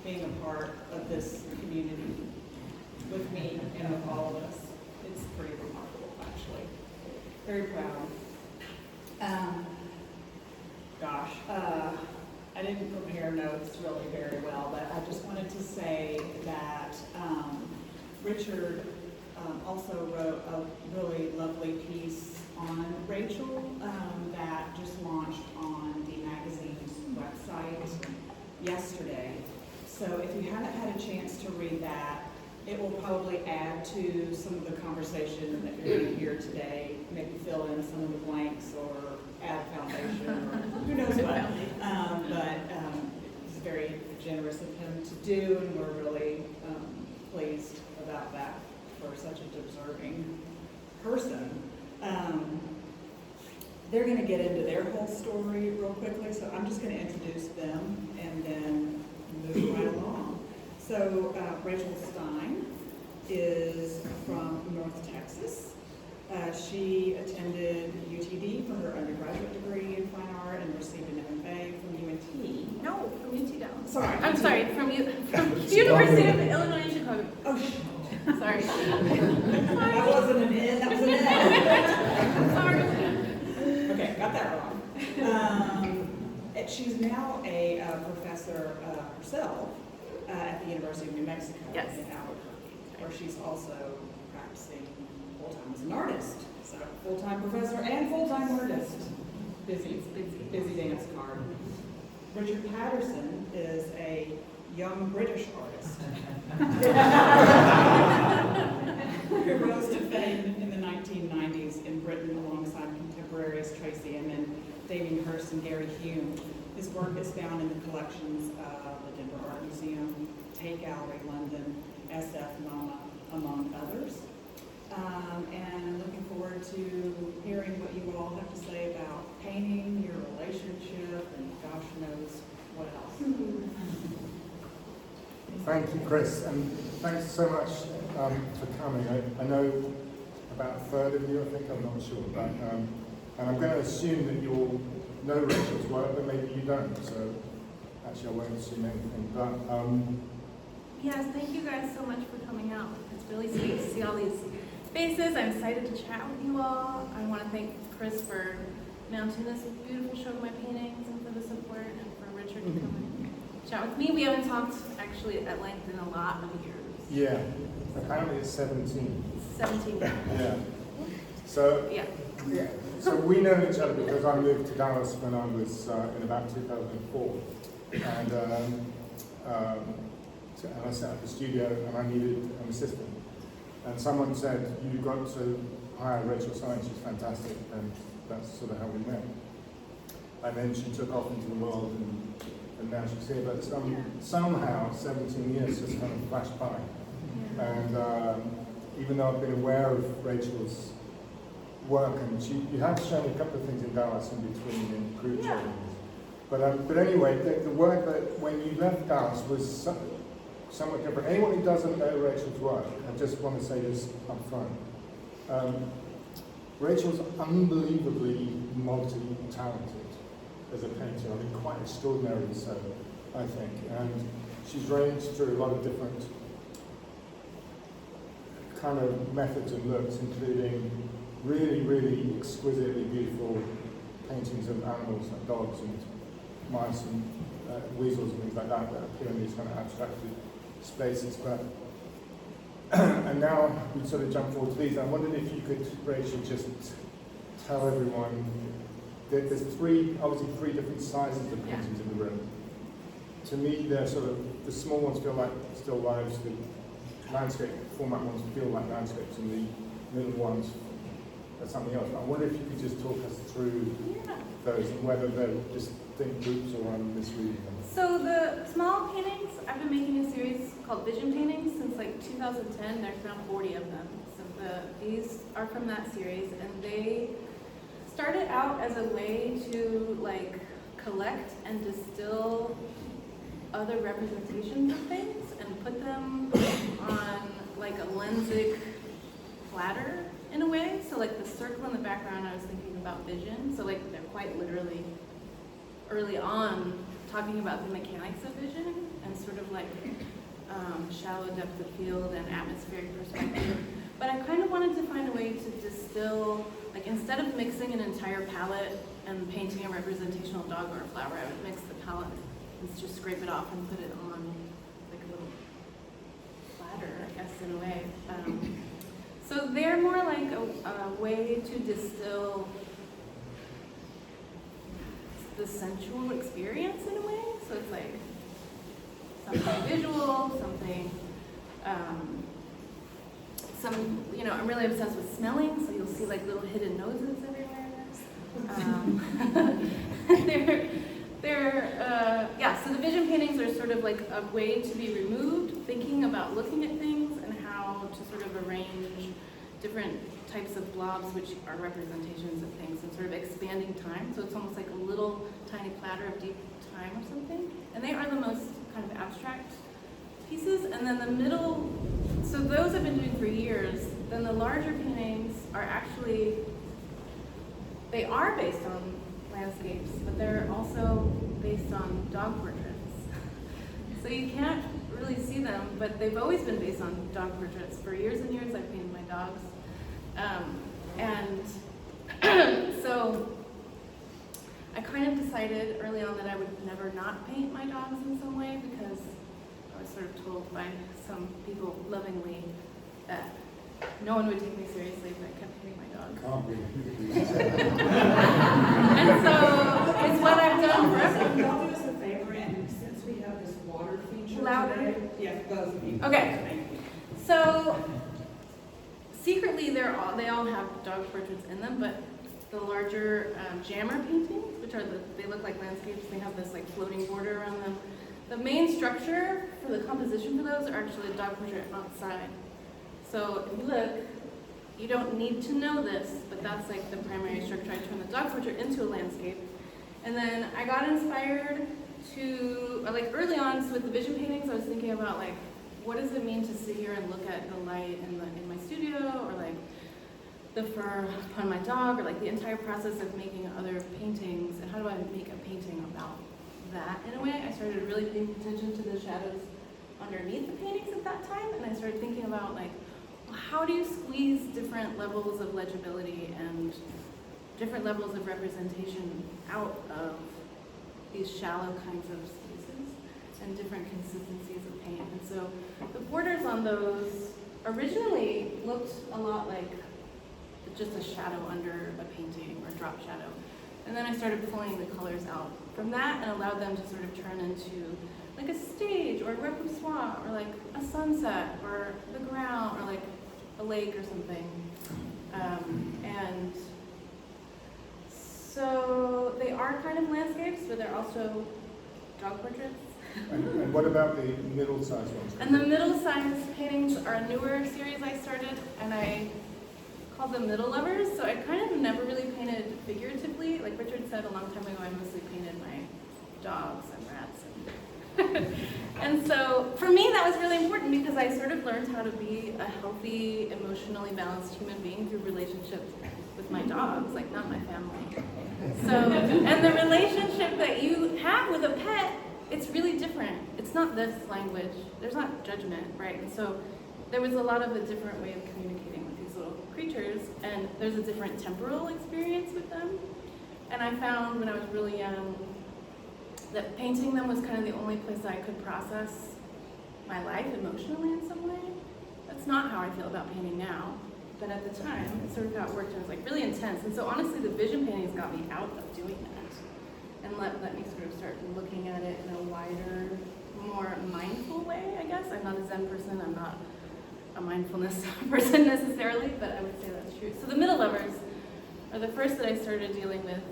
being a part of this community with me and with all of us. It's pretty remarkable, actually. Very proud. I didn't prepare notes really very well, but I just wanted to say that Richard also wrote a really lovely piece on Raychael that just launched on the magazine's website yesterday. So if you haven't had a chance to read that, it will probably add to some of the conversation that you're going to hear today, maybe fill in some of the blanks or add foundation or who knows what. But it's very generous of him to do, and we're really pleased about that for such a deserving person. They're going to get into their whole story real quickly, so I'm just going to introduce them and then move right along. So Raychael Stine is from North Texas. She attended UTD for her undergraduate degree in fine art and received an MFA from UNT. No, from UT Dallas. Sorry. I'm sorry, from University of Illinois Chicago. Oh, shit. Sorry. That wasn't an N, that was an N. Sorry. Okay, got that wrong. She's now a professor herself at the University of New Mexico in Albuquerque, where she's also practicing full-time as an artist. So full-time professor and full-time artist. Busy dance card. Richard Patterson is a young British artist who rose to fame in the 1990s in Britain alongside contemporaries Tracy Emin, Damien Hirst, and Gary Hume. His work is found in the collections of the Denver Art Museum, Tate Gallery, London, SF MoMA, among others. And looking forward to hearing what you all have to say about painting, your relationship, and gosh knows what else. Thank you, Cris, and thanks so much for coming. I know about a third of you, I think, I'm not sure, but and I'm going to assume that you all know Rachel's work, but maybe you don't, so actually I won't assume anything. But Yes, thank you guys so much for coming out. It's really sweet to see all these faces. I'm excited to chat with you all. I want to thank Cris for mounting this beautiful show of my paintings and for the support, and for Richard to come and chat with me. We haven't talked actually at length in a lot of years. yeah, apparently it's 17. 17 years. Yeah. So, Yeah. yeah. So we know each other because I moved to Dallas when I was in about 2004. And I set up a studio and I needed an assistant. And someone said, you've got to hire Raychael Stine, she's fantastic, and that's sort of how we met. And then she took off into the world and now she's here. But somehow 17 years just kind of flashed by. Yeah. And even though I've been aware of Rachel's work, and you have shown a couple of things in Dallas in between in group trainings. But anyway, the work that when you left Dallas was somewhat different. Anyone who doesn't know Rachel's work, I just want to say this up front. Rachel's unbelievably multi-talented as a painter. I mean, quite extraordinarily so, I think. And she's ranged through a lot of different kind of methods and looks, including really, really exquisitely beautiful paintings of animals like dogs and mice and weasels and things like that appear in these kind of abstracted spaces. But and now we sort of jump forward to these. I wondered if you could, Rachel, just tell everyone that there's obviously three different sizes of paintings in the room. To me, they're sort of, the small ones feel like still lives, the landscape format ones feel like landscapes, and the middle ones are something else. I wonder if you could just talk us through those and whether they're distinct groups or I'm misreading them. So the small paintings, I've been making a series called Vision Paintings since like 2010. There's now 40 of them. So these are from that series, and they started out as a way to like collect and distill other representations of things and put them on like a lensic platter in a way. So like the circle in the background, I was thinking about vision. So like they're quite literally early on talking about the mechanics of vision and sort of like shallow depth of field and atmospheric perspective. But I kind of wanted to find a way to distill, like instead of mixing an entire palette and painting a representational dog or a flower, I would mix the palette and just scrape it off and put it on like a little platter, I guess, in a way. So they're more like a way to distill the sensual experience in a way. So it's like something visual, something, I'm really obsessed with smelling, so you'll see like little hidden noses everywhere. So the vision paintings are sort of like a way to be removed, thinking about looking at things and how to sort of arrange different types of blobs, which are representations of things, and sort of expanding time. So it's almost like a little tiny platter of deep time or something. And they are the most kind of abstract pieces. And then the middle, so those I've been doing for years. Then the larger paintings are actually, they are based on landscapes, but they're also based on dog portraits. So you can't really see them, but they've always been based on dog portraits. For years and years I've painted my dogs. So I kind of decided early on that I would never not paint my dogs in some way, because I was sort of told by some people lovingly that no one would take me seriously if I kept painting my dogs. Can't be. And so it's what I've done forever. Can y'all do us a favor, and since we have this water feature Louder? today, yeah, both of you. Okay. Thank you. So secretly they all have dog portraits in them, but the larger jammer paintings, which are they look like landscapes, they have this like floating border around them. The main structure for the composition for those are actually a dog portrait outside. So if you look, you don't need to know this, but that's like the primary structure. I turned the dog portrait into a landscape. And then I got inspired to, like early on, so with the vision paintings, I was thinking about like, what does it mean to sit here and look at the light in my studio, or like the fur on my dog, or like the entire process of making other paintings, and how do I make a painting about that in a way? I started really paying attention to the shadows underneath the paintings at that time, and I started thinking about like, well, how do you squeeze different levels of legibility and different levels of representation out of these shallow kinds of spaces and different consistencies of paint. And so the borders on those originally looked a lot like just a shadow under a painting or drop shadow. And then I started pulling the colors out from that and allowed them to sort of turn into like a stage or a repertoire or like a sunset or the ground or like a lake or something. And so they are kind of landscapes, but they're also dog portraits. And what about the middle-sized ones? And the middle-sized paintings are a newer series I started, and I called them Middle Lovers. So I kind of never really painted figuratively. Like Richard said a long time ago, I mostly painted my dogs and rats. And so for me, that was really important because I sort of learned how to be a healthy, emotionally balanced human being through relationships with my dogs, like not my family. So, and the relationship that you have with a pet, it's really different. It's not this language. There's not judgment, right? And so there was a lot of a different way of communicating with these little creatures, and there's a different temporal experience with them. And I found when I was really young that painting them was kind of the only place I could process my life emotionally in some way. That's not how I feel about painting now, but at the time, it sort of got worked and it was like really intense. And so honestly, the vision paintings got me out of doing that and let me sort of start looking at it in a wider, more mindful way, I guess. I'm not a Zen person, I'm not a mindfulness person necessarily, but I would say that's true. So the Middle Lovers are the first that I started dealing with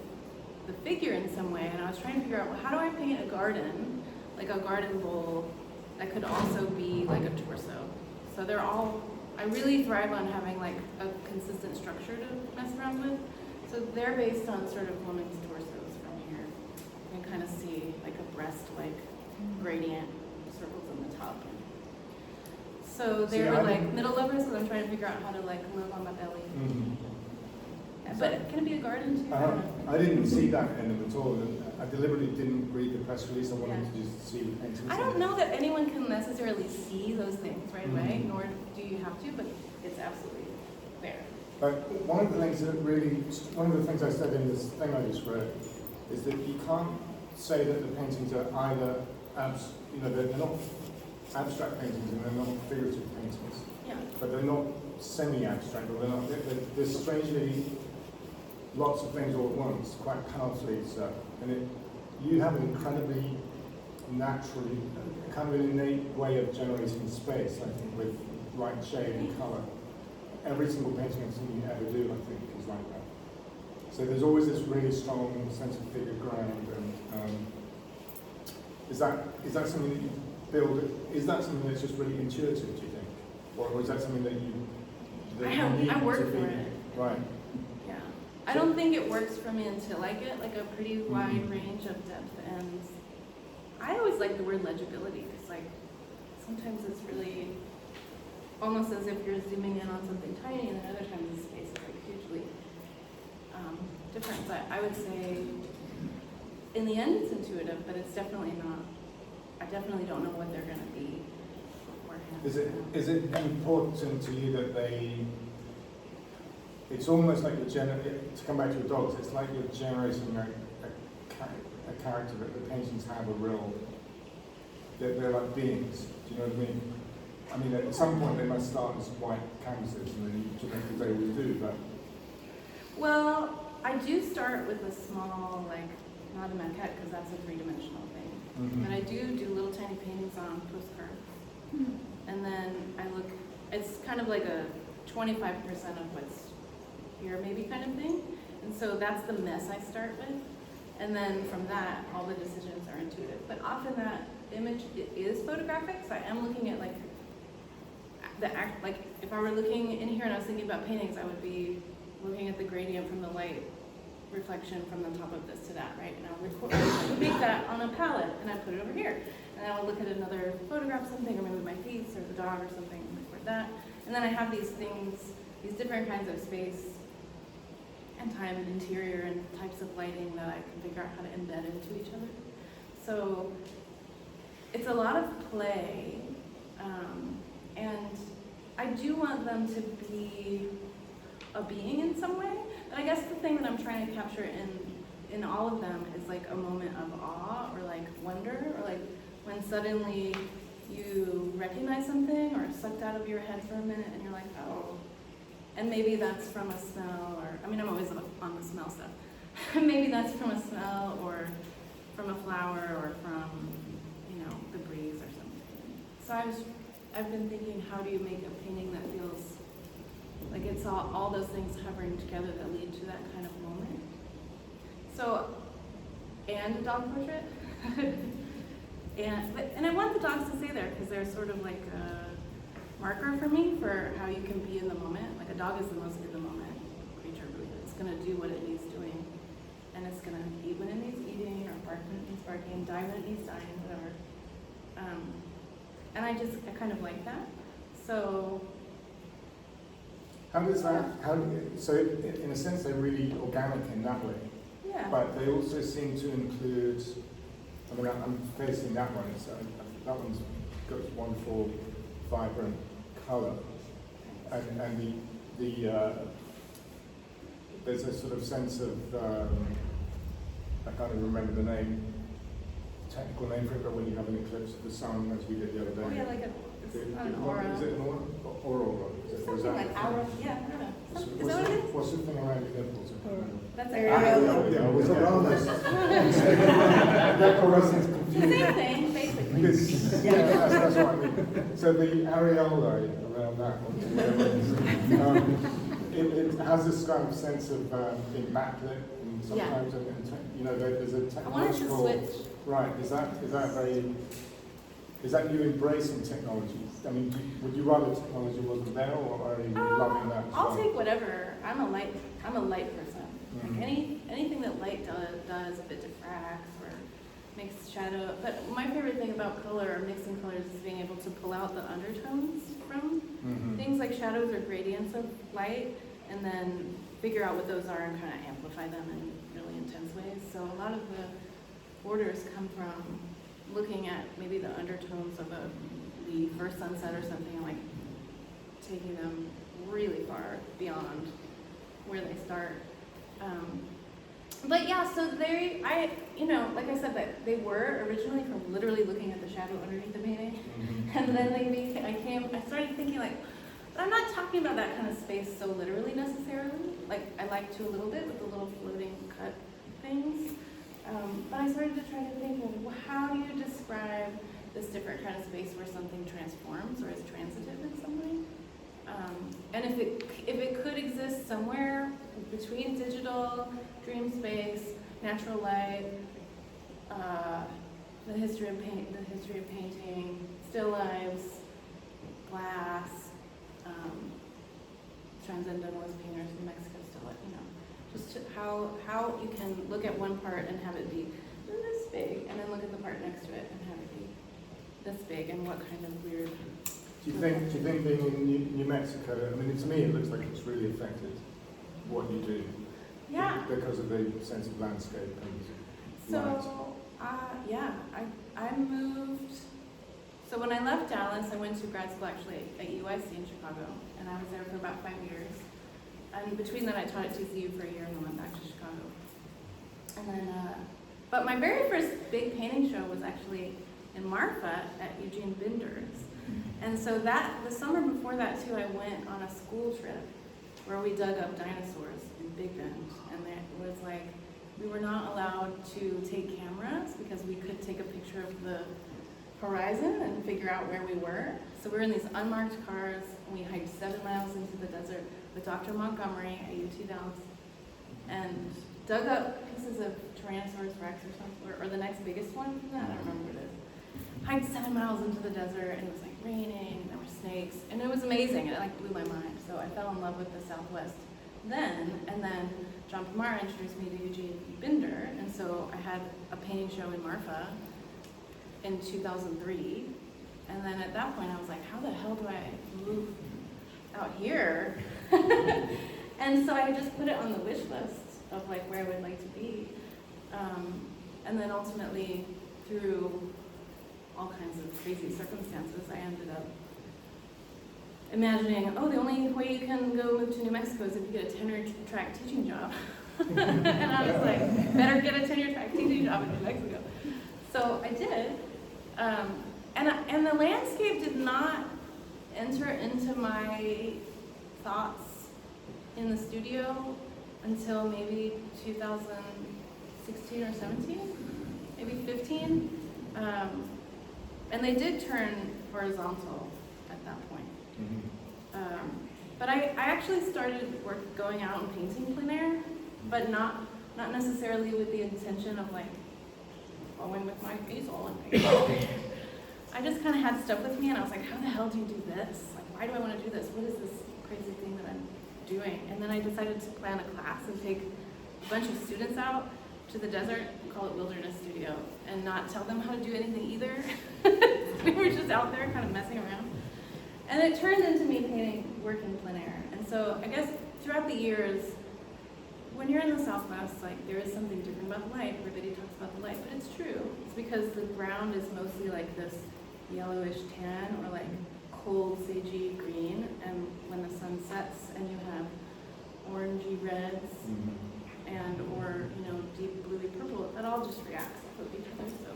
the figure in some way, and I was trying to figure out, well, how do I paint a garden, like a garden bowl, that could also be like a torso? So they're all, I really thrive on having like a consistent structure to mess around with. So they're based on sort of women's torsos from here. You can kind of see like a breast-like gradient, circles on the top. So they were like Middle Lovers, because I'm trying to figure out how to like live on my belly. Mm-hmm. But can it be a garden too? I don't know. I didn't see that in them at all. I deliberately didn't read the press release. I wanted to just see the paintings. I don't know that anyone can necessarily see those things right away, nor do you have to, but it's absolutely there. But one of the things I said in this thing I just read is that you can't say that the paintings are either, they're not abstract paintings and they're not figurative paintings. Yeah. But they're not semi-abstract, or they're strangely lots of things all at once, quite powerfully so. And you have an incredibly naturally, kind of an innate way of generating space, I think, with light, shade, and colour. Every single painting I've seen you ever do, I think, is like that. So there's always this really strong sense of figure ground, and is that something that you build? Is that something that's just really intuitive, do you think, or is that something that you need I work to be? for it. Right. Yeah. I don't think it works for me until I get like a pretty wide range of depth, and I always like the word legibility. It's like sometimes it's really almost as if you're zooming in on something tiny, and then other times the space is like hugely different. But I would say in the end it's intuitive, but it's definitely not. I definitely don't know what they're going to be beforehand. Is it important to you that it's almost like to come back to your dogs, it's like you're generating a character that the paintings have a real, they're like beings, do you know what I mean? I mean, at some point they must start as white canvases, and then you think they always do, but... Well, I do start with a small, like, not a maquette, because that's a three-dimensional thing. But I do little tiny paintings on postcards. And then it's kind of like a 25% of what's here maybe kind of thing. And so that's the mess I start with. And then from that, all the decisions are intuitive. But often that image is photographic, so I am looking at like if I were looking in here and I was thinking about paintings, I would be looking at the gradient from the light reflection from the top of this to that, right? And I would make that on a palette and I put it over here. And I would look at another photograph, something, or maybe my feet or the dog or something, and record that. And then I have these things, these different kinds of space and time and interior and types of lighting that I can figure out how to embed into each other. So it's a lot of play, and I do want them to be a being in some way. But I guess the thing that I'm trying to capture in all of them is like a moment of awe or like wonder, or like when suddenly you recognize something or it's sucked out of your head for a minute and you're like, oh. And maybe that's from a smell, or, I mean, I'm always on the smell stuff. Maybe that's from a smell or from a flower or from, the breeze or something. So I've been thinking, how do you make a painting that feels like it's all those things hovering together that lead to that kind of moment? So, and a dog portrait. and I want the dogs to stay there because they're sort of like a marker for me for how you can be in the moment. Like a dog is the most in the moment creature, really. It's going to do what it needs doing. And it's going to eat when it needs eating, or bark when it needs barking, die when it needs dying, whatever. And I kind of like that. So... How does that, so in a sense they're really organic in that way. Yeah. But they also seem to include, I mean, I'm facing that one, so that one's got this wonderful, vibrant colour. And there's a sort of sense of, I can't even remember the technical name for it, but when you have an eclipse of the sun, as we did the other day. Oh yeah, like an aura. Is it an aura? Aura? Something like aura, yeah, I don't know. Is that what it is? What's the thing around your nipples? That's Yeah, it was around this. the same thing, basically. Yeah, that's what I mean. So the areola around that, it has this kind of sense of immaculate, and sometimes, there's a technological... I wanted to switch. Right, is that you embracing technology? I mean, would you rather technology wasn't there, or are you loving that? I'll take whatever. I'm a light person. Like anything that light does, if it diffracts or makes shadow. But my favorite thing about color or mixing colors is being able to pull out the undertones from things like shadows or gradients of light, and then figure out what those are and kind of amplify them in really intense ways. So a lot of the borders come from looking at maybe the undertones of a leaf or sunset or something, and like taking them really far beyond where they start. But yeah, so like I said, that they were originally from literally looking at the shadow underneath the painting, and then I started thinking like, but I'm not talking about that kind of space so literally necessarily. Like I like to a little bit with the little floating cut things, but I started to try to think, well, how do you describe this different kind of space where something transforms or is transitive in some way? And if it could exist somewhere between digital, dream space, natural light, the history of painting, still lives, glass, transcendentalist painters in Mexico still life, just how you can look at one part and have it be this big, and then look at the part next to it and have it be this big, and what kind of weird. Do you think being in New Mexico, I mean, to me it looks like it's really affected what you do? Yeah. Because of the sense of landscape and light. So, I moved, so when I left Dallas, I went to grad school actually at UIC in Chicago, and I was there for about 5 years. And between that, I taught at TCU for a year and then went back to Chicago. And then, but my very first big painting show was actually in Marfa at Eugene Binder's. And so the summer before that too, I went on a school trip where we dug up dinosaurs in Big Bend. And it was like, we were not allowed to take cameras because we could take a picture of the horizon and figure out where we were. So we were in these unmarked cars, and we hiked 7 miles into the desert with Dr. Montgomery at UT Dallas and dug up pieces of Tyrannosaurus Rex or something, or the next biggest one from that, I don't remember what it is. Hiked 7 miles into the desert, and it was like raining, and there were snakes, and it was amazing, and it like blew my mind. So I fell in love with the Southwest then, and then John Pomar introduced me to Eugene Binder, and so I had a painting show in Marfa in 2003, and then at that point I was like, how the hell do I move out here? And so I just put it on the wish list of like where I would like to be, and then ultimately through all kinds of crazy circumstances, I ended up imagining, the only way you can go move to New Mexico is if you get a tenure-track teaching job. And I was like, better get a tenure-track teaching job in New Mexico. So I did, and the landscape did not enter into my thoughts in the studio until maybe 2016 or 17, maybe 15. And they did turn horizontal at that point. But I actually started going out and painting plein air, but not necessarily with the intention of like going with my easel and painting. I just kind of had stuff with me, and I was like, how the hell do you do this? Like, why do I want to do this? What is this crazy thing that I'm doing? And then I decided to plan a class and take a bunch of students out to the desert, call it Wilderness Studio, and not tell them how to do anything either. We were just out there kind of messing around. And it turned into me painting, working plein air. And so I guess throughout the years, when you're in the Southwest, like there is something different about the light. Everybody talks about the light, but it's true. It's because the ground is mostly like this yellowish tan or like cold sagey green, and when the sun sets and you have orangey reds and or deep bluey purple, that all just reacts with each other. So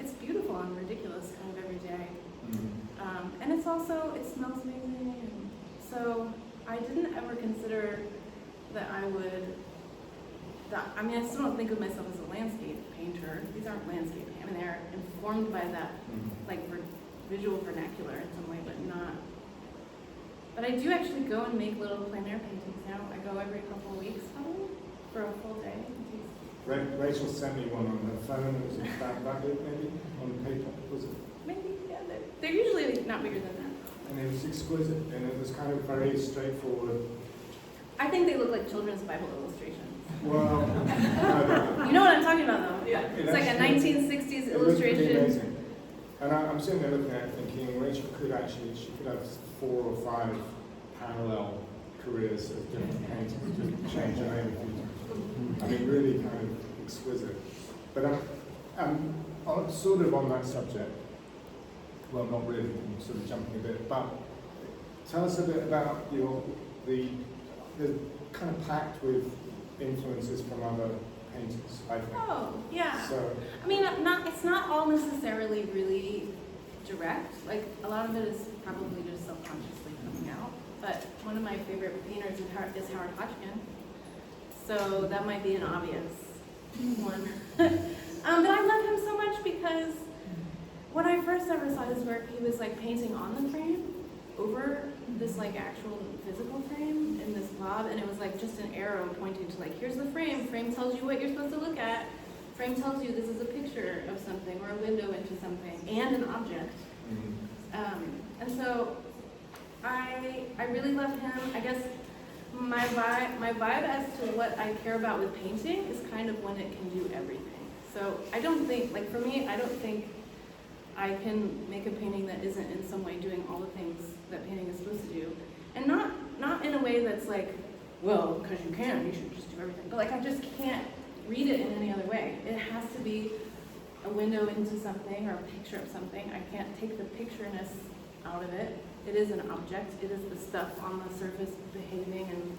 it's beautiful and ridiculous kind of every day. And it's also, it smells amazing. And so I didn't ever consider that I still don't think of myself as a landscape painter. These aren't landscape painters. I mean, they're informed by that, like visual vernacular in some way, but not. But I do actually go and make little plein air paintings now. I go every couple of weeks, probably, for a full day. Rachel sent me one on her phone. It was that big, maybe, on paper, was it? Maybe, yeah. They're usually not bigger than that. And it was exquisite, and it was kind of very straightforward. I think they look like children's Bible illustrations. Well, you know what I'm talking about, though. Yeah. It's like a 1960s illustration. Amazing. And I'm sitting there looking at it thinking, Rachel she could have 4 or 5 parallel careers as different painters, just change your name a few times. I mean, really kind of exquisite. But sort of on that subject, well, not really, I'm sort of jumping a bit, but tell us a bit about the kind of packed with influences from other painters, I think. Oh, yeah. So, I mean, it's not all necessarily really direct. Like, a lot of it is probably just subconsciously coming out. But one of my favorite painters is Howard Hodgkin. So that might be an obvious one. But I love him so much because when I first ever saw his work, he was like painting on the frame over this like actual physical frame in this blob, and it was like just an arrow pointing to like, here's the frame. Frame tells you what you're supposed to look at. Frame tells you this is a picture of something or a window into something and an object. And so I really love him. I guess my vibe as to what I care about with painting is kind of when it can do everything. So I don't think, like for me, I don't think I can make a painting that isn't in some way doing all the things that painting is supposed to do. And not in a way that's like, well, because you can, you should just do everything. But like I just can't read it in any other way. It has to be a window into something or a picture of something. I can't take the pictureness out of it. It is an object. It is the stuff on the surface behaving and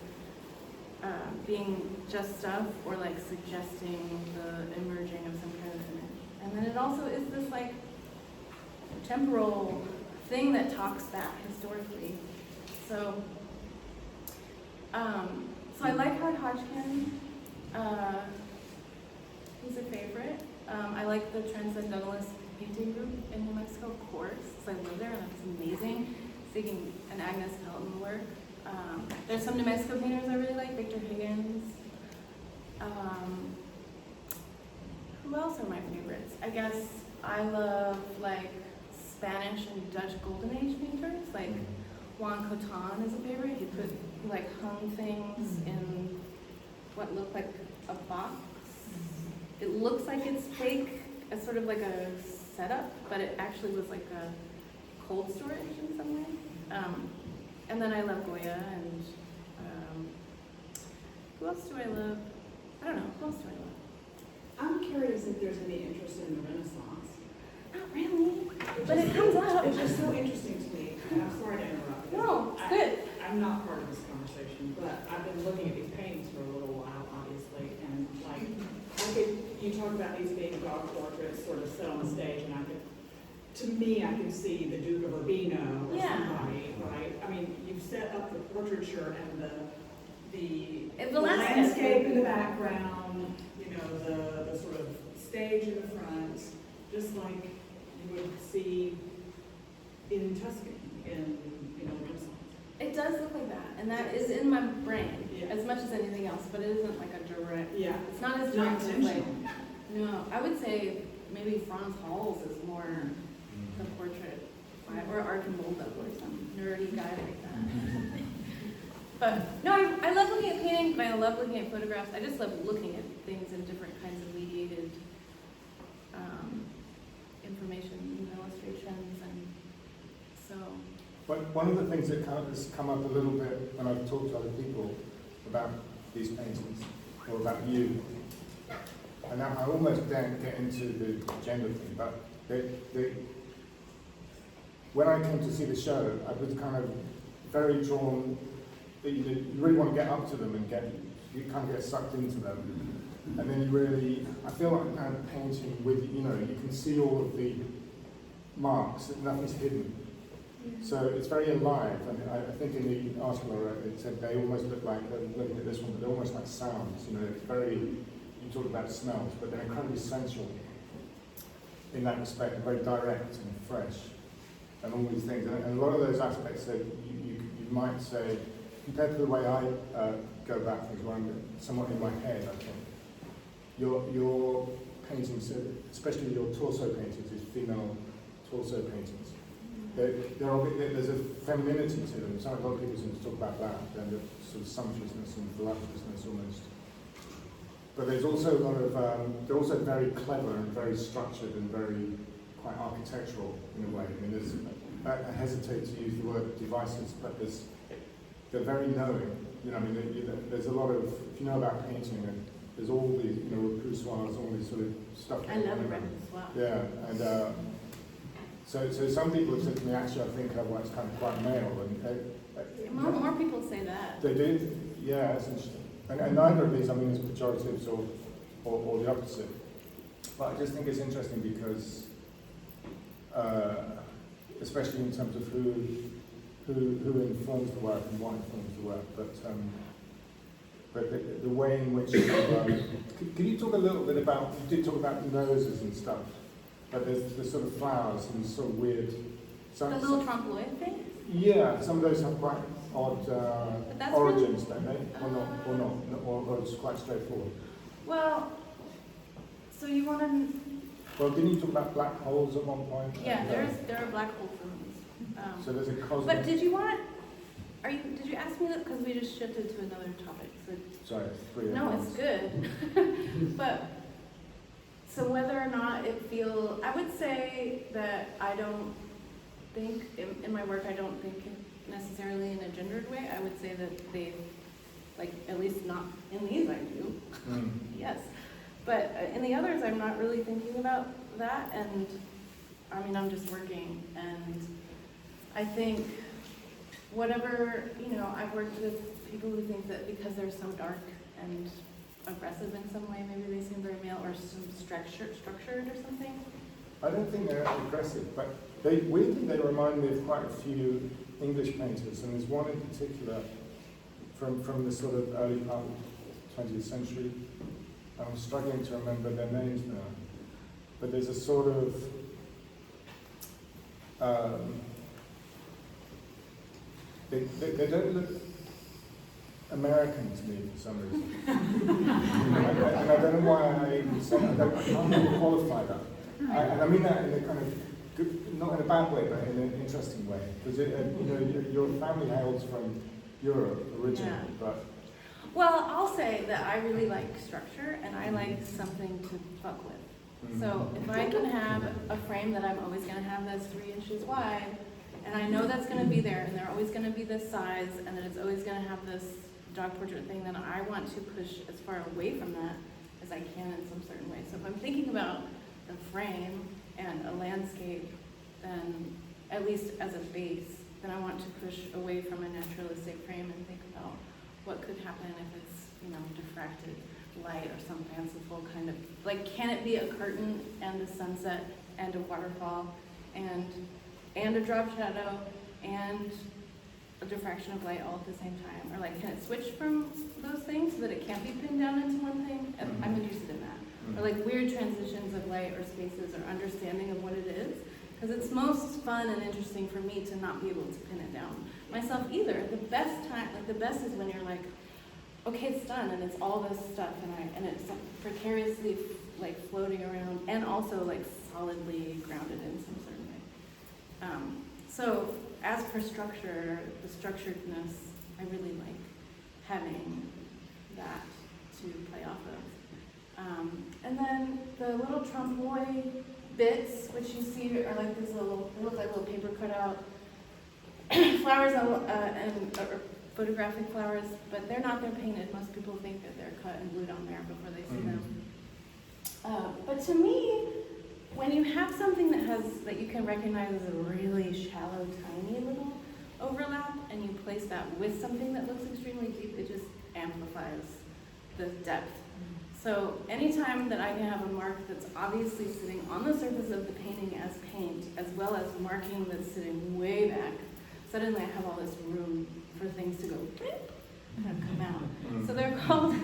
being just stuff, or like suggesting the emerging of some kind of image. And then it also is this like temporal thing that talks back historically. So, so I like Howard Hodgkin. He's a favorite. I like the Transcendentalist painting group in New Mexico, of course, because I live there and it's amazing. Seeing an Agnes Pelton work. There's some New Mexico painters I really like, Victor Higgins. Who else are my favorites? I guess I love like Spanish and Dutch Golden Age painters, like Juan Coton is a favorite. He like hung things in what looked like a box. It looks like it's fake, as sort of like a setup, but it actually was like a cold storage in some way. And then I love Goya, and who else do I love? I don't know, who else do I love? I'm curious if there's any interest in the Renaissance. Not really, but it comes up. It's just so interesting to me. And I'm sorry to interrupt. No, it's good. I'm not part of this conversation, but I've been looking at these paintings for a little while, obviously, and like, you talk about these being dog portraits sort of set on the stage, and to me, I can see the Duke of Urbino or somebody, right? I mean, you've set up the portraiture and the landscape in the background, you know, the sort of stage in the front, just like you would see in Tuscany, in Renaissance. It does look like that, and that is in my brain as much as anything else, but it isn't like a direct. Yeah. It's not as direct as like. No, I would say maybe Franz Hals is more the portrait, or Archambault or some nerdy guy like that. But no, I love looking at painting, and I love looking at photographs. I just love looking at things in different kinds of mediated information and illustrations, and so. one of the things that has come up a little bit when I've talked to other people about these paintings, or about you, and I almost don't get into the gender thing, but when I came to see the show, I was kind of very drawn that you really want to get up to them and you kind of get sucked into them. And then you really, I feel like kind of painting with, you can see all of the marks, nothing's hidden. So it's very alive, and I think in the article I wrote, it said they almost look like, looking at this one, but they're almost like sounds, it's very, you talk about smells, but they're incredibly sensual in that respect, and very direct and fresh, and all these things. And a lot of those aspects that you might say, compared to the way I go about things, where I'm somewhat in my head, I think, your paintings, especially your torso paintings, these female torso paintings, there's a femininity to them. A lot of people seem to talk about that, and the sort of sumptuousness and voluptuousness almost. But there's also a lot of, they're also very clever and very structured and very quite architectural in a way. I mean, I hesitate to use the word devices, but they're very knowing. You know, I mean, there's a lot of, if you know about painting, and there's all these, you know, repoussoirs, all this sort of stuff. I love repoussoir. Yeah, and so some people have said to me, actually, I think her work's kind of quite male, and More people say that. they do. Yeah, that's interesting. And neither of these, I mean, is pejoratives or the opposite. But I just think it's interesting because, especially in terms of who informs the work and what informs the work, but the way in which can you talk a little bit about, you did talk about noses and stuff, but there's sort of flowers and sort of weird. The little trompe l'oeil thing? Yeah, some of those have quite odd origins, don't they? Or not, or it's quite straightforward. Well, so you want to... Well, didn't you talk about black holes at one point? Yeah, there are black holes in these. So there's a cosmic... But did you ask me that because we just shifted to another topic? So Sorry, three. no, it's good. But, so whether or not I would say that I don't think, in my work, I don't think necessarily in a gendered way. I would say that they, like, at least not in these I do. Yes. But in the others, I'm not really thinking about that, and I mean, I'm just working, and I think whatever, you know, I've worked with people who think that because they're so dark and aggressive in some way, maybe they seem very male, or some structured or something. I don't think they're aggressive, but weirdly they remind me of quite a few English painters, and there's one in particular from the sort of early part of the 20th century. I'm struggling to remember their names now, but there's a sort of they don't look American to me for some reason. And I don't know why I even say that. I can't really qualify that. And I mean that in a kind of good, not in a bad way, but in an interesting way. Because you know, your family hails from Europe originally, Yeah. but. Well, I'll say that I really like structure, and I like something to fuck with. So if I can have a frame that I'm always going to have that's 3 inches wide, and I know that's going to be there, and they're always going to be this size, and that it's always going to have this dog portrait thing, then I want to push as far away from that as I can in some certain way. So if I'm thinking about the frame and a landscape, then at least as a base, then I want to push away from a naturalistic frame and think about what could happen if it's, you know, diffracted light or some fanciful kind of, like, can it be a curtain and a sunset and a waterfall and a drop shadow and a diffraction of light all at the same time? Or, like, can it switch from those things so that it can't be pinned down into one thing? I'm interested in that. Or, like, weird transitions of light or spaces or understanding of what it is. Because it's most fun and interesting for me to not be able to pin it down myself either. The best time, like, the best is when you're like, okay, it's done, and it's all this stuff, and it's like precariously like floating around, and also like solidly grounded in some certain way. So as for structure, the structuredness, I really like having that to play off of. And then the little trompe l'oeil bits, which you see are like these little, they look like little paper cutout flowers and photographic flowers, but they're not, they're painted. Most people think that they're cut and glued on there before they see them. But to me, when you have something that you can recognize as a really shallow, tiny little overlap, and you place that with something that looks extremely deep, it just amplifies the depth. So anytime that I can have a mark that's obviously sitting on the surface of the painting as paint, as well as marking that's sitting way back, suddenly I have all this room for things to go kind of come out. So they're called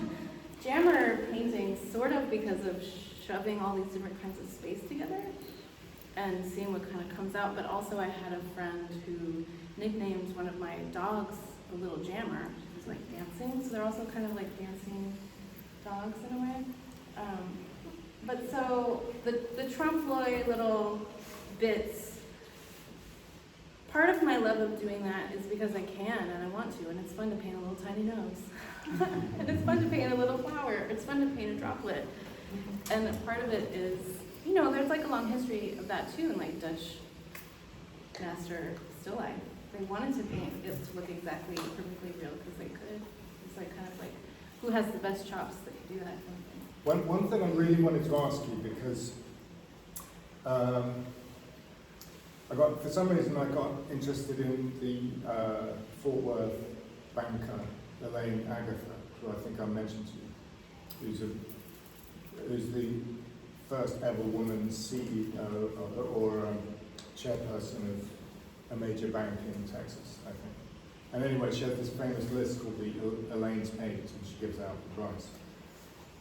jammer paintings, sort of because of shoving all these different kinds of space together and seeing what kind of comes out. But also I had a friend who nicknamed one of my dogs a little jammer. She was like dancing, so they're also kind of like dancing dogs in a way. But so the trompe l'oeil little bits, part of my love of doing that is because I can and I want to, and it's fun to paint a little tiny nose. And it's fun to paint a little flower. It's fun to paint a droplet. And part of it is, you know, there's like a long history of that too, in like Dutch master still life, they wanted to paint it to look exactly perfectly real because they could. It's like kind of like who has the best chops that could do that kind of thing. One thing I really wanted to ask you, because for some reason I got interested in the Fort Worth banker, Elaine Agatha, who I think I mentioned to you, who's the first ever woman CEO or chairperson of a major bank in Texas, I think. And anyway, she has this famous list called the Elaine's 8, and she gives out the prize.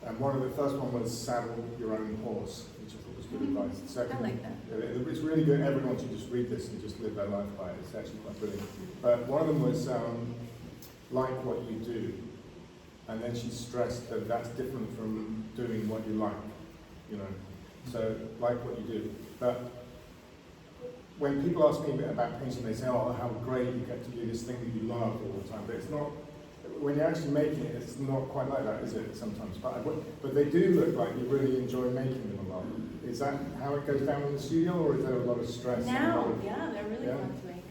And one of the first one was saddle your own horse, which I thought was good advice. The second, I like that. It's really good. Everyone should just read this and just live their life by it. It's actually quite brilliant. But one of them was like what you do. And then she stressed that that's different from doing what you like, you know. So, like what you do. But when people ask me about painting, they say, oh, how great you get to do this thing that you love all the time. But it's not, when you're actually making it, it's not quite like that, is it, sometimes? But they do look like you really enjoy making them a lot. Is that how it goes down in the studio, or is there a lot of stress? Now, yeah, they're really fun to make.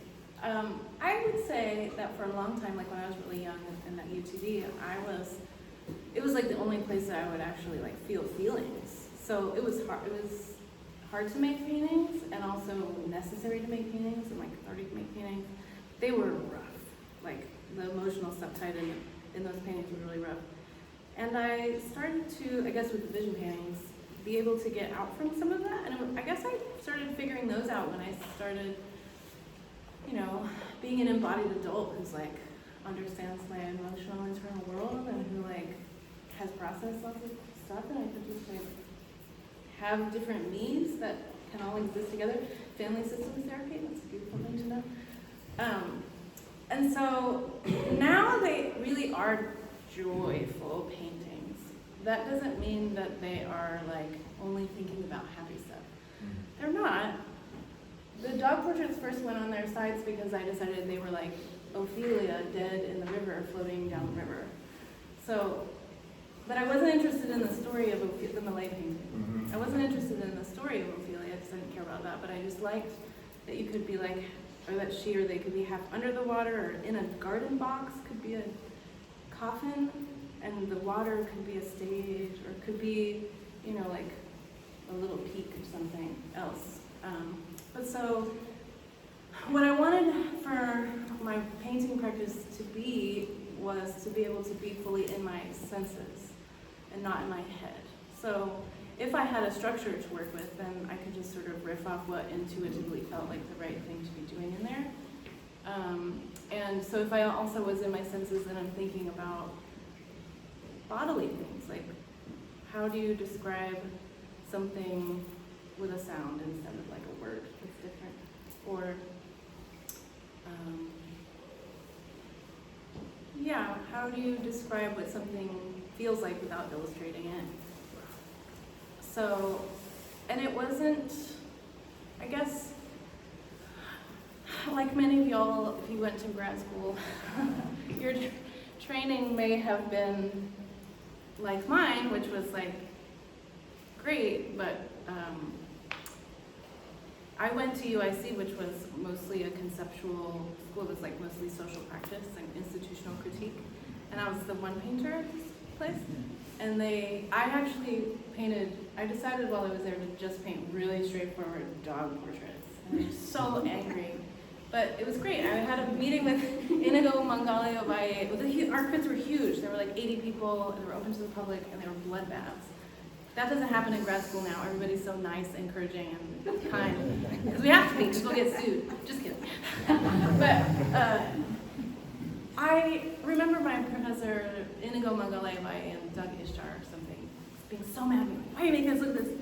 I would say that for a long time, like when I was really young and at UTD, it was like the only place that I would actually like feel feelings. So it was hard to make paintings, and also necessary to make paintings, and like cathartic to make paintings. They were rough. Like the emotional stuff tied in those paintings was really rough. And I started to, I guess with the vision paintings, be able to get out from some of that. And I guess I started figuring those out when I started, you know, being an embodied adult who's like understands my emotional internal world and who like has processed lots of stuff, and I could just like have different me's that can all exist together. Family systems therapy, that's a beautiful thing to know. And so now they really are joyful paintings. That doesn't mean that they are like only thinking about happy stuff. They're not. The dog portraits first went on their sites because I decided they were like Ophelia dead in the river, floating down the river. So, but I wasn't interested in the story of the Malay painting. I wasn't interested in the story of Ophelia because I didn't care about that, but I just liked that you could be like, or that she or they could be half under the water, or in a garden box could be a coffin, and the water could be a stage, or it could be, you know, like a little peak or something else. But so, what I wanted for my painting practice to be was to be able to be fully in my senses and not in my head. So if I had a structure to work with, then I could just sort of riff off what intuitively felt like the right thing to be doing in there. And so if I also was in my senses, then I'm thinking about bodily things, like how do you describe something with a sound instead of like a word that's different? Or yeah, how do you describe what something feels like without illustrating it? So, and it wasn't, I guess, like many of y'all, if you went to grad school, your training may have been like mine, which was like great, but I went to UIC, which was mostly a conceptual school. It was like mostly social practice and institutional critique. And I was the one painter at this place. And I actually painted, I decided while I was there to just paint really straightforward dog portraits. And I was so angry. But it was great. I had a meeting with Inigo Mangalio Valle. The art prints were huge. There were like 80 people, and they were open to the public, and they were bloodbaths. That doesn't happen in grad school now. Everybody's so nice, encouraging, and kind. Because we have to be, because we'll get sued. Just kidding. But I remember my professor, Inigo Mangalio Valle and Doug Ishtar or something, being so mad at me. Why are you making us look at this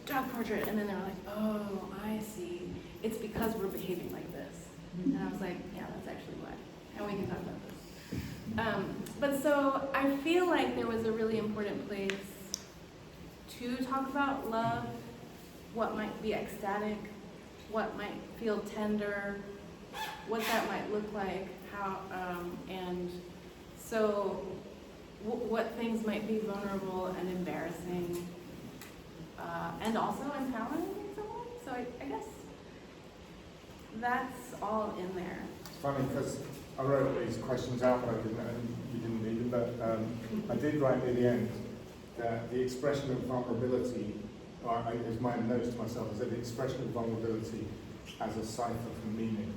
dog portrait? And then they were like, oh, I see. It's because we're behaving like this. And I was like, yeah, that's actually why. And we can talk about this. But so I feel like there was a really important place to talk about love, what might be ecstatic, what might feel tender, what that might look like, how, and so what things might be vulnerable and embarrassing, and also empowering in some way. So I guess that's all in there. It's funny because I wrote these questions out, but I didn't, and you didn't need them, but I did write near the end that the expression of vulnerability, as my notes to myself, I said the expression of vulnerability as a cipher for meaning.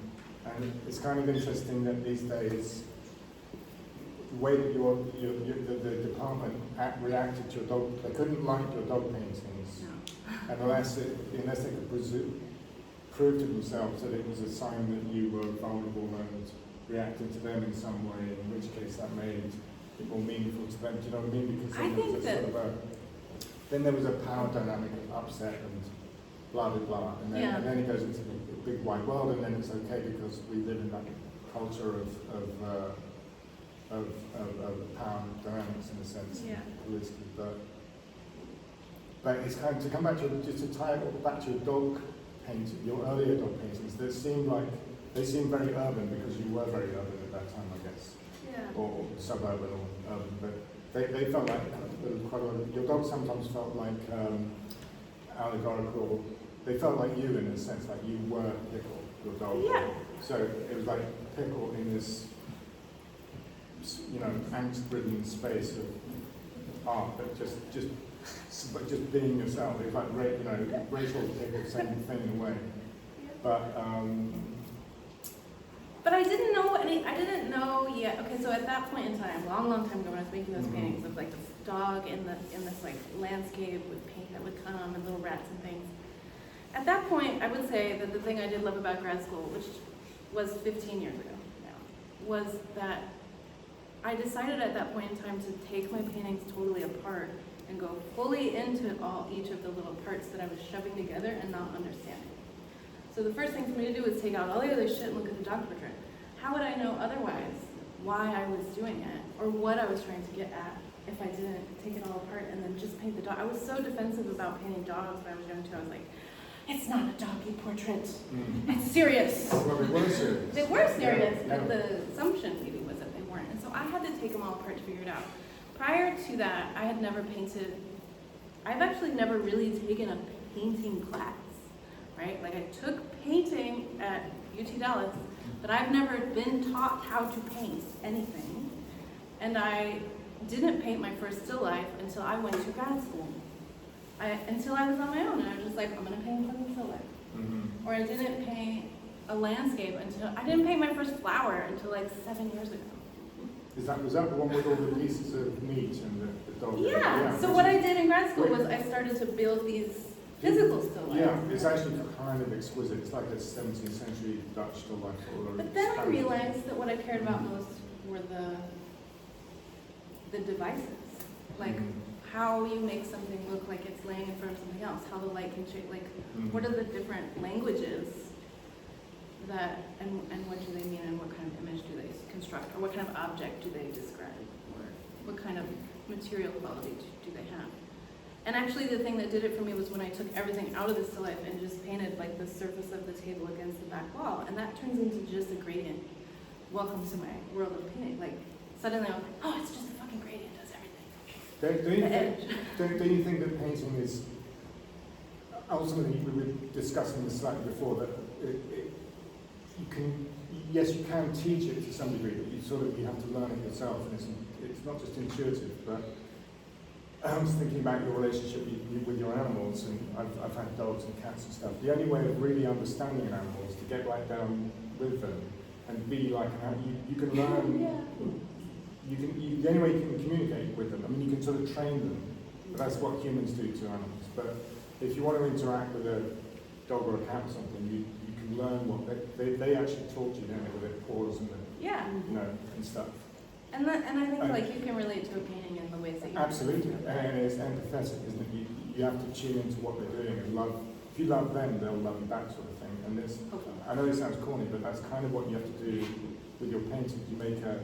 And it's kind of interesting that these days, the way that the department reacted to your dog, they couldn't like your dog paintings, No. and unless they could prove to themselves that it was a sign that you were vulnerable and reacted to them in some way, in which case that made it more meaningful to them. Do you know what I mean? Because then then there was a power dynamic of upset and blah blah blah, and then it goes into the big wide world, and then it's okay because we live in that culture of power dynamics in a sense, politically. But it's kind of to come back to just to tie it back to your dog painting, your earlier dog paintings. They seem very urban because you were very urban at that time, I guess, or suburban or urban. But they felt like quite a lot of your dogs sometimes felt like allegorical. They felt like you in a sense, like you were Pickle, your dog. Yeah. So it was like Pickle in this, angst-ridden space of art, but just being yourself. It's like Raychael Pickle, same thing in a way. But I didn't know yet. Okay, so at that point in time, long time ago, when I was making those paintings of like this dog in this like landscape with paint that would come and little rats and things. At that point, I would say that the thing I did love about grad school, which was 15 years ago now, was that I decided at that point in time to take my paintings totally apart and go fully into each of the little parts that I was shoving together and not understanding. So the first thing for me to do was take out all the other shit and look at the dog portrait. How would I know otherwise why I was doing it or what I was trying to get at if I didn't take it all apart and then just paint the dog? I was so defensive about painting dogs when I was young too. I was like, it's not a doggy portrait. It's serious. Well, they were serious. They were serious, but the assumption maybe was that they weren't. And so I had to take them all apart to figure it out. Prior to that, I had never painted. I've actually never really taken a painting class, right? Like I took painting at UT Dallas, but I've never been taught how to paint anything. And I didn't paint my first still life until I went to grad school. Until I was on my own, and I was just like, I'm gonna paint fucking still life. Mm-hmm. Or I didn't paint a landscape I didn't paint my first flower until like 7 years ago. Was that the one with all the pieces of meat and the dog? Yeah. So what I did in grad school was I started to build these physical still lifes. Yeah, it's actually kind of exquisite. It's like a 17th century Dutch still life. But then I realized that what I cared about most were the devices, like how you make something look like it's laying in front of something else, how the light can change, like what are the different languages that, and what do they mean, and what kind of image do they construct, or what kind of object do they describe, or what kind of material quality do they have. And actually the thing that did it for me was when I took everything out of the still life and just painted like the surface of the table against the back wall, and that turns into just a gradient. Welcome to my world of painting. Like suddenly I'm like, oh, it's just a fucking gradient, does everything. Don't you think that painting is, ultimately we were discussing this slightly before, that you can teach it to some degree, but you have to learn it yourself, and it's not just intuitive. But I was thinking about your relationship with your animals, and I've had dogs and cats and stuff. The only way of really understanding an animal is to get right down with them and be like an animal. You can learn. Yeah. The only way you can communicate with them, I mean, you can sort of train them, but that's what humans do to animals. But if you want to interact with a dog or a cat or something, you can learn what they actually talk to you, don't they, with their paws and and stuff. And I think like you can relate to a painting in the ways that you absolutely, and it's empathetic, isn't it? You have to tune into what they're doing and love. If you love them, they'll love you back, sort of thing. And this, I know it sounds corny, but that's kind of what you have to do with your paintings. You make a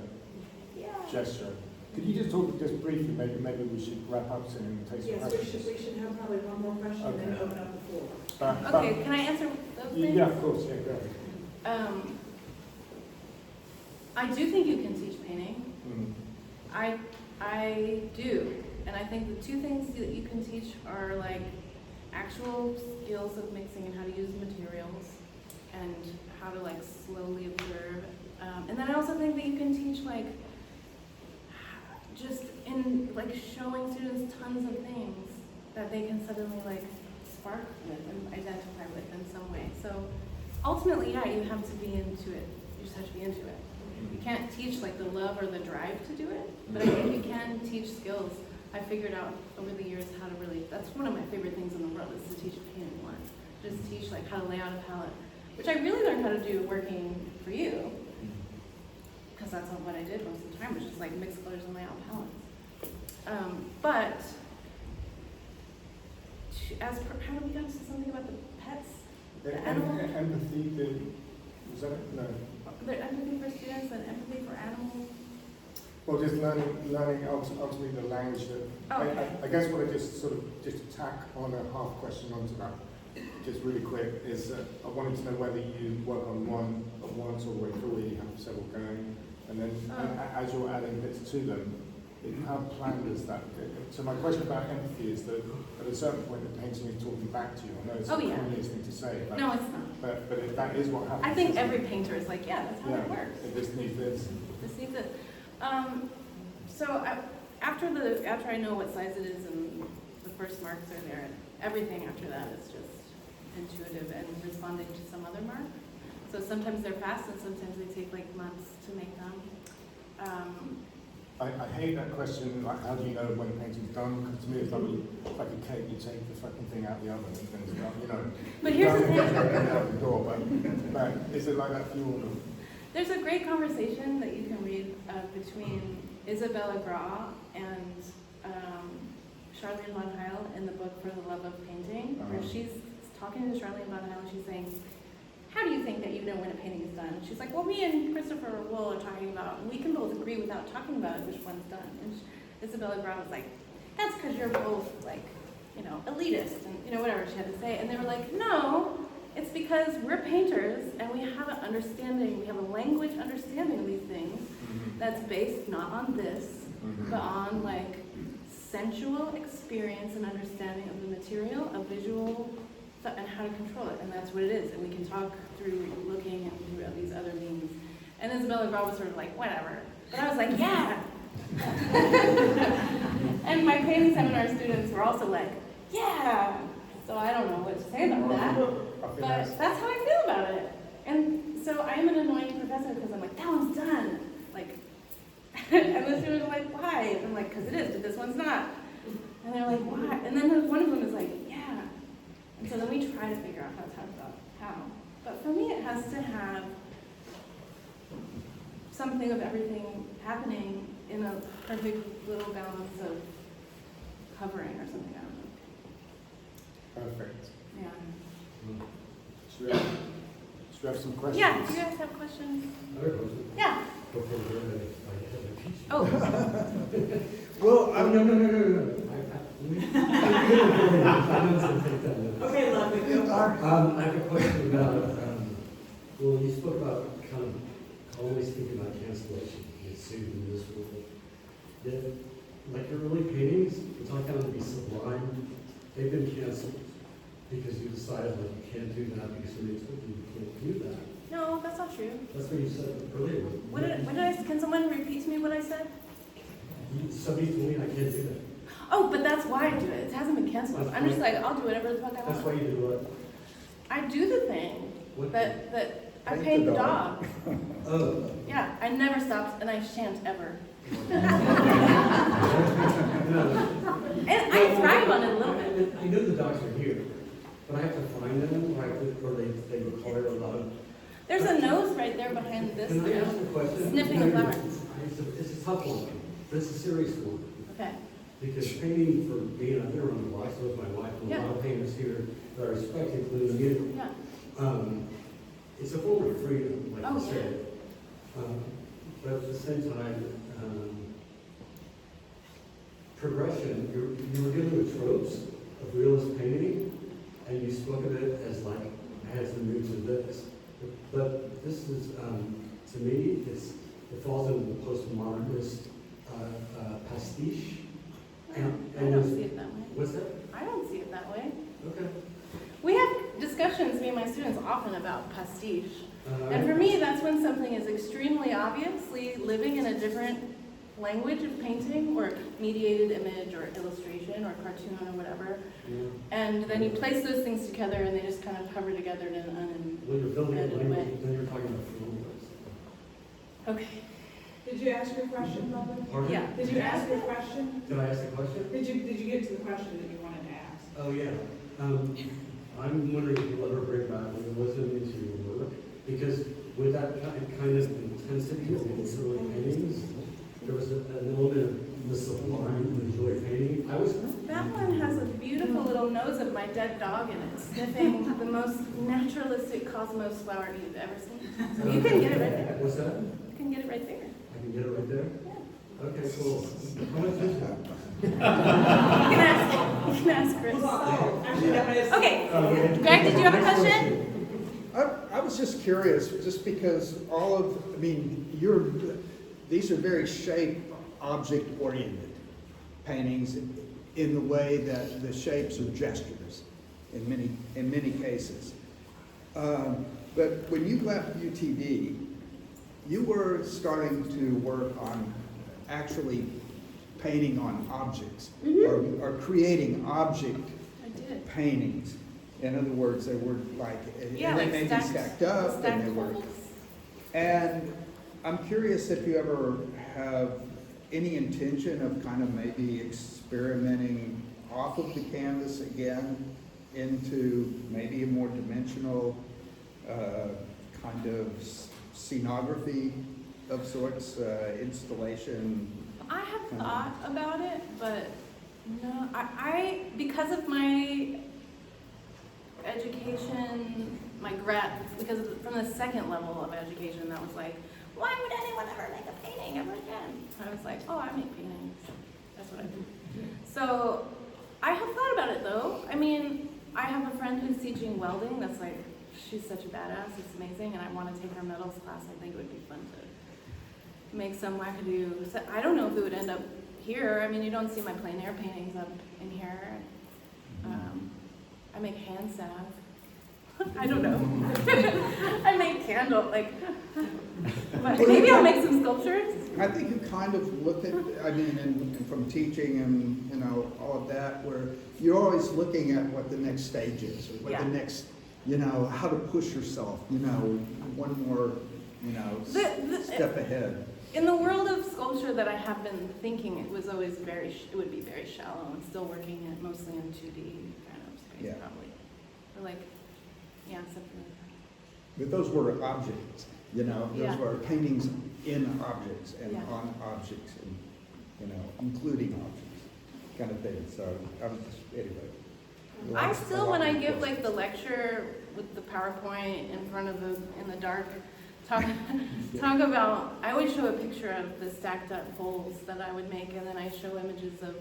gesture. Could you just talk just briefly? Maybe we should wrap up soon and take some questions. Yes, we should have probably one more question and then open up the floor. Okay, can I answer those things? Yeah, of course. Yeah, go ahead. I do think you can teach painting. Mm-hmm. I do, and I think the two things that you can teach are like actual skills of mixing and how to use materials, and how to like slowly observe. And then I also think that you can teach like just in like showing students tons of things that they can suddenly like spark with and identify with in some way. So ultimately, yeah, you have to be into it. You just have to be into it. You can't teach like the love or the drive to do it, but I think you can teach skills. I figured out over the years how to really, that's one of my favorite things in the world is to teach a painting one. Just teach like how to lay out a palette, which I really learned how to do working for you, because that's what I did most of the time, was just like mix colors and lay out palettes. But how do we get to something about the pets? The animal? Empathy, was that it? No. The empathy for students and empathy for animals. Well, just learning ultimately the language that, Okay. I guess what I just sort of just tack on a half question onto that, just really quick, is I wanted to know whether you work on one at once all the way through, or you have several going, and then as you're adding bits to them, how planned is that? So my question about empathy is that at a certain point the painting is talking back to you. I know it's a corniest thing to say, but, no, it's not. but if that is what happens. I think every painter is like, yeah, that's how yeah, it works. It just needs this. This needs it. After I know what size it is and the first marks are there, everything after that is just intuitive and responding to some other mark. So sometimes they're fast and sometimes they take like months to make them. I hate that question, like how do you know when a painting's done? Because to me it's like a cake, you take the fucking thing out the oven and things like, you know. But here's the thing. Out the door, but is it like that for you all? There's a great conversation that you can read between Isabella Grau and Charlene von Heil in the book For the Love of Painting, where she's talking to Charlene von Heil and she's saying, how do you think that you know when a painting is done? And she's like, well, me and Christopher Wool are talking about, we can both agree without talking about it which one's done. And Isabella Grau was like, that's because you're both like, you know, elitist and, you know, whatever she had to say. And they were like, no, it's because we're painters and we have an understanding, we have a language understanding of these things that's based not on this, but on like sensual experience and understanding of the material, of visual, and how to control it, and that's what it is. And we can talk through looking and through these other means. And Isabella Grau was sort of like, whatever. But I was like, yeah! And my painting seminar students were also like, yeah! So I don't know what to say about that. But that's how I feel about it. And so I am an annoying professor because I'm like, that one's done. Like, and the students are like, why? And I'm like, because it is, but this one's not. And they're like, why? And then one of them is like, yeah. And so then we try to figure out how to talk about how. But for me, it has to have something of everything happening in a perfect little balance of covering or something. I don't know. Perfect. Yeah. Should we have some questions? Yeah, do you guys have questions? I have a question. Yeah. Before we're ready, I have a teacher. Oh. Well, no. Okay, love it. Go for it. I have a question about, well, you spoke about kind of always thinking about cancellation. It's suited in this world. That, like your early paintings, it's all kind of to be sublime. They've been canceled because you decided like you can't do that because you can't do that. No, that's not true. That's what you said earlier. Can someone repeat to me what I said? Somebody told me I can't do that. Oh, but that's why I do it. It hasn't been canceled. I'm just like, I'll do whatever the fuck I want. That's why you do it. I do the thing What? that I Paint paint the the dog. dog. Oh. Yeah, I never stopped and I shan't ever. No. And I thrive on it a little bit. I know the dogs are here, but I have to find them, or they require a lot of. There's a nose right there behind this. Can I ask a question? Sniffing the flower. It's a tough one, but it's a serious one. Okay. Because painting for me, and I've been around a lot, so is my wife, and a lot of painters here that I respect, including you. Yeah. It's a form of freedom, like Oh, you said. But at the same time, progression, you were dealing with tropes of realist painting, and you spoke of it as like, I had some roots of this. But this is, to me, it falls into the postmodernist pastiche. I don't see it that way. What's that? I don't see it that way. Okay. We have discussions, me and my students, often about pastiche. And for me, that's when something is extremely obviously living in a different language of painting or mediated image or illustration or cartoon or whatever. Yeah. And then you place those things together and they just kind of hover together in an When you're building a unedited way. language, then you're talking about formulas. Okay. Did you ask your question, Robin? Pardon? Yeah. Did you ask your question? Did I ask a question? Did you get to the question that you wanted to ask? Oh, yeah. I'm wondering if you'll ever bring back realism into your work, because with that kind of intensity of the early paintings, there was an element of the sublime with joy painting. That one has a beautiful little nose of my dead dog in it, sniffing the most naturalistic cosmos flower you've ever seen. So you can get it right there. What's that? You can get it right there. I can get it right there? Yeah. Okay, cool. How much is that? You can ask Chris. Oh, actually, that was. Okay. Greg, did you have a question? I was just curious, just because these are very shape, object-oriented paintings in the way that the shapes are gestures in many cases. But when you left UTD, you were starting to work on actually painting on objects, or creating object I did. paintings. In other words, they were like, Yeah, and they like may be stacked up, and stacked they were. folds. And I'm curious if you ever have any intention of kind of maybe experimenting off of the canvas again into maybe a more dimensional kind of scenography of sorts, installation. I have thought about it, but no, I because of my education, because from the second level of education, that was like, why would anyone ever make a painting ever again? I was like, oh, I make paintings. That's what I do. So I have thought about it though. I mean, I have a friend who's teaching welding. That's like, she's such a badass. It's amazing, and I want to take her metals class. I think it would be fun to make some wackadoo. So I don't know if it would end up here. I mean, you don't see my plein air paintings up in here. I make hand salve. I don't know. I make candle, but maybe I'll make some sculptures. I think you kind of look at, and from teaching and, all of that, where you're always looking at what the next stage is, or what the next, how to push yourself, one more, step ahead. In the world of sculpture that I have been thinking, it was always it would be very shallow and still working it mostly in 2D kind of space, probably. Or something like that. But those were objects, those were paintings in objects and on objects and, including objects, kind of thing. So I was just, anyway. I still, when I give the lecture with the PowerPoint in front of in the dark, talk about, I always show a picture of the stacked up bowls that I would make, and then I show images of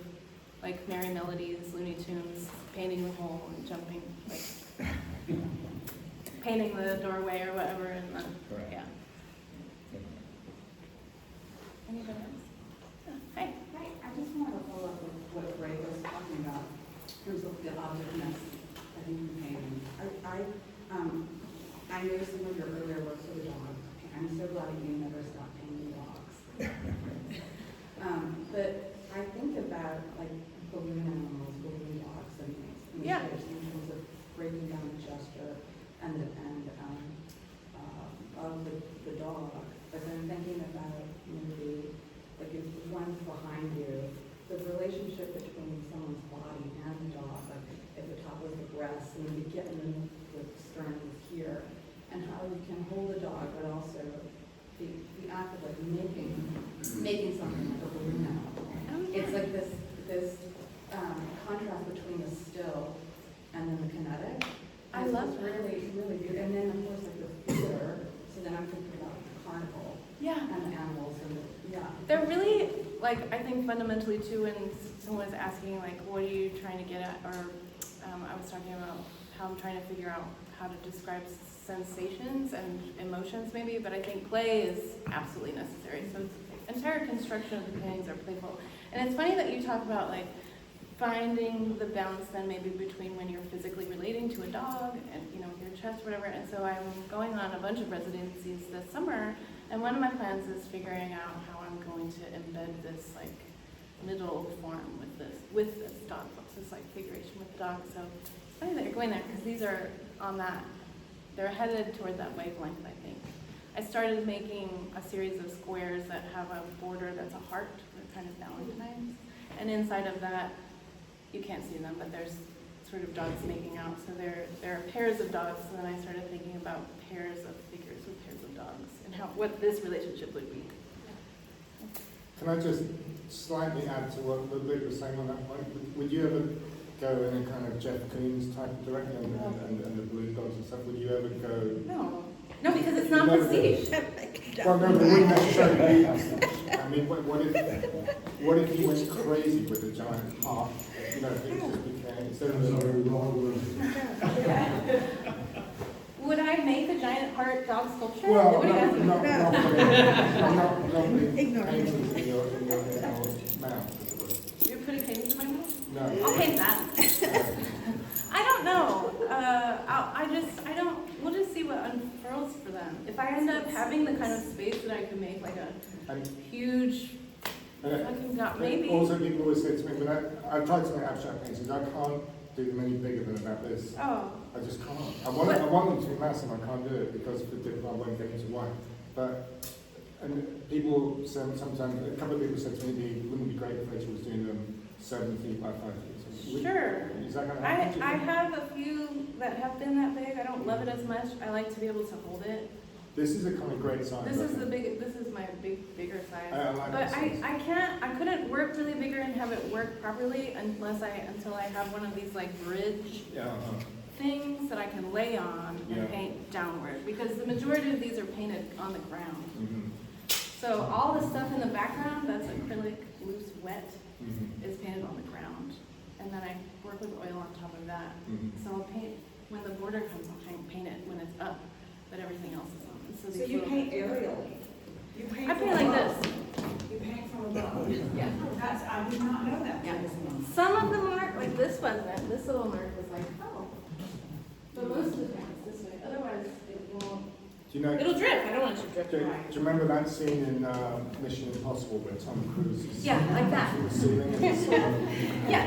Merry Melodies, Looney Tunes, painting the hole and jumping, painting the doorway or whatever, and Correct. yeah. Anybody else? Hey. Hi, I just wanted to follow up with what Ray was talking about, in terms of the objectness of human painting. I noticed some of your earlier work for the dog. I'm so glad that you never stopped painting dogs. But I think about balloon animals, balloon dogs, and things. Yeah. In terms of breaking down the gesture and of the dog. But then thinking about maybe if one's behind you, the relationship between someone's body and the dog, at the top of the breast, and then you get in the stern here, and how you can hold the dog, but also the act of making something like a balloon animal. It's like this contrast between the still and then the kinetic. I And love it's that. really, really good. And then of course the theater. So then I'm thinking about the carnival Yeah. and the animals and They're really, I think fundamentally too, when someone was asking, what are you trying to get at, or I was talking about how I'm trying to figure out how to describe sensations and emotions maybe, but I think play is absolutely necessary. So the entire construction of the paintings are playful. And it's funny that you talk about finding the balance then maybe between when you're physically relating to a dog and, you know, your chest, whatever. And so I'm going on a bunch of residencies this summer, and one of my plans is figuring out how I'm going to embed this like middle form with this dog books, this like figuration with the dog. So it's funny that you're going there because these are on that, they're headed toward that wavelength, I think. I started making a series of squares that have a border that's a heart, kind of Valentine's, and inside of that, you can't see them, but there's sort of dogs making out. So there are pairs of dogs, and then I started thinking about pairs of figures with pairs of dogs and what this relationship would be. Can I just slightly add to what Ludwig was saying on that point? Would you ever go in a kind of Jeff Koons type of direction and the blue dogs and stuff? Would you ever go? No, because it's not prestige. Well, no, but it wouldn't necessarily be prestige. I mean, what if you went crazy with a giant heart? You know, things just became, instead of I'm sorry, wrong word. Would I make a giant heart dog sculpture? well, What are you asking? not putting paintings in your mouth. You're putting paintings in my mouth? No. I'll paint that. I don't know. We'll just see what unfurls for them. If I end up having the kind of space that I could make like a huge fucking dog, maybe. Also, people always say to me, when I've tried to make abstract paintings, I can't do them any bigger than about this. Oh. I just can't. I want them to be massive, I can't do it because I won't get into white. And people sometimes, a couple of people said to me, it wouldn't be great if Rachel was doing them 7 feet by 5 feet. Sure. Is that going to happen? I have a few that have been that big. I don't love it as much. I like to be able to hold it. This is a kind of great size. This is my bigger size. I like but that size. I couldn't work really bigger and have it work properly until I have one of these like bridge things that I can lay on and paint downward, because the majority of these are painted on the ground. Mm-hmm. So all the stuff in the background that's acrylic, loose, wet, Mm-hmm. is painted on the ground. And then I work with oil on top of that. Mm-hmm. So I'll paint, when the border comes, I'll paint it when it's up, but everything else is on. So these you little- paint aerially? You paint I from paint like above. this. You paint from above? Yeah. I did not know that. Yeah. Some of them are, like this wasn't, this little mark was like, oh. But most of the time it's this way, otherwise it won't, Do you know? it'll drift, I don't want it to drift Do dry. you remember that scene in Mission Impossible where Tom Cruise is Yeah, like that. through the ceiling and he's Yes.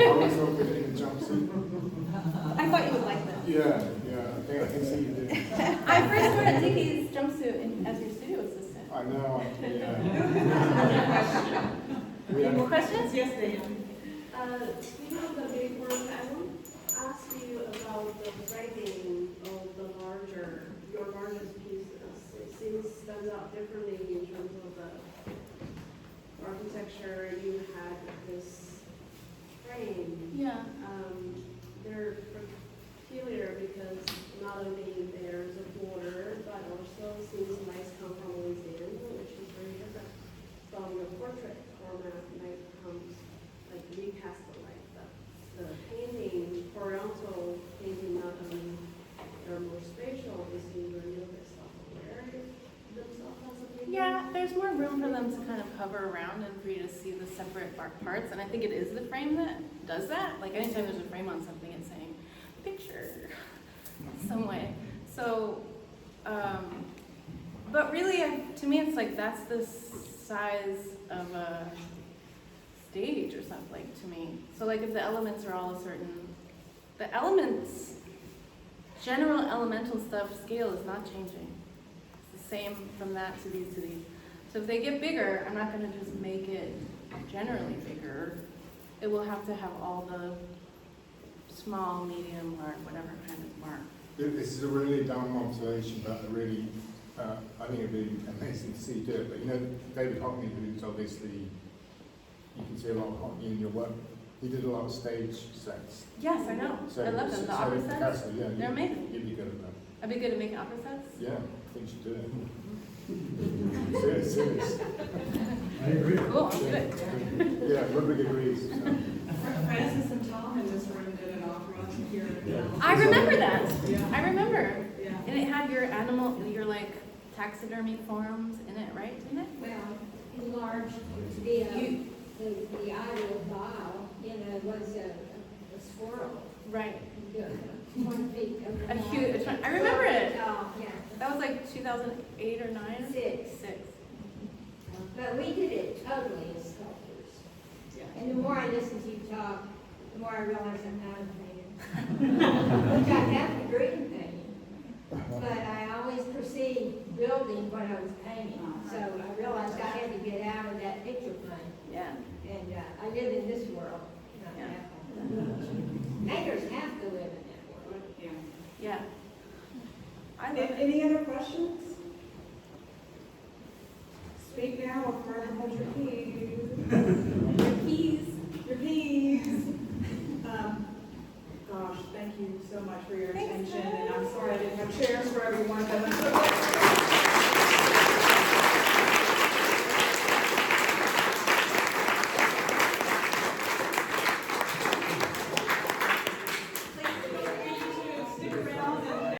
always over in a jumpsuit? I thought you would like this. Yeah, I can see you do. I first started Dickie's jumpsuit as your studio assistant. I know, yeah. Any more questions? Yes, they am. Speaking of the big work, I want to ask you about the framing of your largest pieces. It seems stands out differently in terms of the architecture. You had this frame. Yeah. They're peculiar because not only there's a border, but also seems mice come from Louisiana, which is very different from your portrait format. Might comes like recast the painting, horizontal painting, not only they're more spatial, they seem to reveal themselves aware themselves as a painting. Yeah, there's more room for them to kind of hover around and for you to see the separate bark parts. And I think it is the frame that does that. Like anytime there's a frame on something, it's saying picture some way. So, but really, to me, it's like that's the size of a stage or something, like, to me. So like if the elements are all a certain, the elements, general elemental stuff scale is not changing. It's the same from that to these to these. So if they get bigger, I'm not going to just make it generally bigger. It will have to have all the small, medium, large, whatever kind of mark. This is a really dumb observation, but really, I think it'd be amazing to see you do it. But you know, David Hockney, who's obviously, you can see a lot of Hockney in your work, he did a lot of stage sets. Yes, I know. I love them. The opera sets, Picasso, yeah, they're amazing. You'd be good at that. I'd be good at making opera sets. Yeah, I think you should do it. Serious. I agree. Cool, I'll do it. Yeah, Ludwig agrees. So. Francis and Tom in this room did an opera here. I remember that. Yeah. I remember. Yeah. And it had your animal, your like taxidermy forms in it, right? Didn't it? Well, enlarged the idol dial was a squirrel. Right. 1 feet. A huge, I remember it. Oh, yeah. That was like 2008 or 9? 6. 6. But we did it totally as sculptors. Yeah. And the more I listen to you talk, the more I realize I'm not a painter. Which I have a degree in painting. But I always perceived building what I was painting. So I realized I had to get out of that picture plane. Yeah. And I live in this world, not Yeah. that one. Painters have to live in that world. Yeah. Yeah. I love it. Any other questions?